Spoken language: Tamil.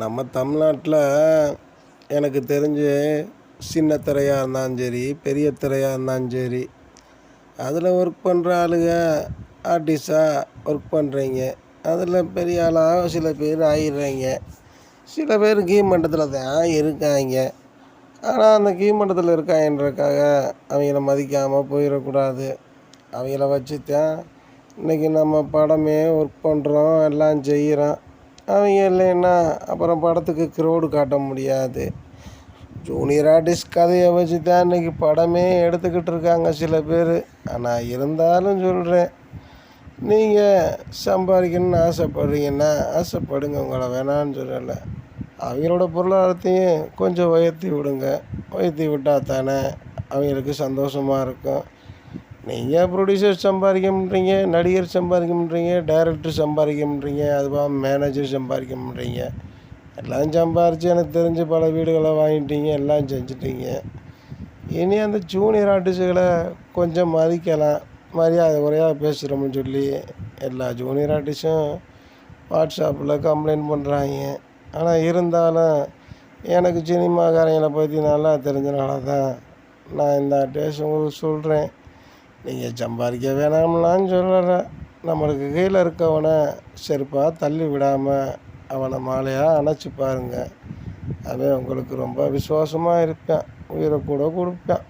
நம்ம தமிழ்நாட்டில் எனக்கு தெரிஞ்சு சின்ன திரையாக இருந்தாலும் சரி, பெரிய திரையாக இருந்தாலும் சரி, அதில் ஒர்க் பண்ணுற ஆளுங்க ஆர்டிஸ்டாக ஒர்க் பண்ணுறீங்க. அதில் பெரிய ஆளாக சில பேர் ஆகிடுறாங்க. சில பேர் கீழ்மட்டத்தில் தான் இருக்காங்க. ஆனால் அந்த கீழ்மட்டத்தில் இருக்காங்கன்றதுக்காக அவங்கள மதிக்காமல் போயிடக்கூடாது. அவங்கள வச்சு தான் இன்றைக்கி நம்ம படமே ஒர்க் பண்ணுறோம், எல்லாம் செய்கிறோம். அவங்க இல்லைன்னா அப்புறம் படத்துக்கு க்ரௌடு காட்ட முடியாது. ஜூனியர் ஆர்டிஸ்ட் கதையை வச்சு தான் இன்றைக்கி படமே எடுத்துக்கிட்டு இருக்காங்க சில பேர். ஆனால் இருந்தாலும் சொல்கிறேன், நீங்கள் சம்பாதிக்கணும்னு ஆசைப்படுறீங்கன்னா ஆசைப்படுங்க, உங்களை வேணான்னு சொல்லலை. அவங்களோட பொருளாதாரத்தையும் கொஞ்சம் உயர்த்தி விடுங்க. உயர்த்தி விட்டால் தானே அவங்களுக்கு சந்தோஷமாக இருக்கும். நீங்கள் ப்ரொடியூசர் சம்பாதிக்க முடிறீங்க, நடிகர் சம்பாதிக்க முடிறீங்க, டைரக்டர் சம்பாதிக்க முடிறீங்க, அதுபோக மேனேஜர் சம்பாதிக்க முடிறீங்க. எல்லாம் சம்பாரித்து எனக்கு தெரிஞ்சு பல வீடுகளை வாங்கிட்டீங்க, எல்லாம் செஞ்சிட்டீங்க. இனி அந்த ஜூனியர் ஆர்டிஸ்ட்டுகளை கொஞ்சம் மதிக்கலாம். மரியாதை குறையாக பேசுகிறோம்னு சொல்லி எல்லா ஜூனியர் ஆர்டிஸ்ட்டும் வாட்ஸ்அப்பில் கம்ப்ளைண்ட் பண்ணுறாங்க. ஆனால் இருந்தாலும் எனக்கு சினிமாக்காரங்களை பற்றி நல்லா தெரிஞ்சனால தான் நான் இந்த அட்வைஸ் உங்களுக்கு சொல்கிறேன். நீங்கள் சம்பாதிக்க வேணாம்லான்னு சொல்லலை. நம்மளுக்கு கீழே இருக்கவனை செருப்பாக தள்ளி விடாமல் அவனை மாலையாக அணைச்சி பாருங்கள். அவன் உங்களுக்கு ரொம்ப விசுவாசமாக இருப்பான், உயிரை கூட கொடுப்பான்.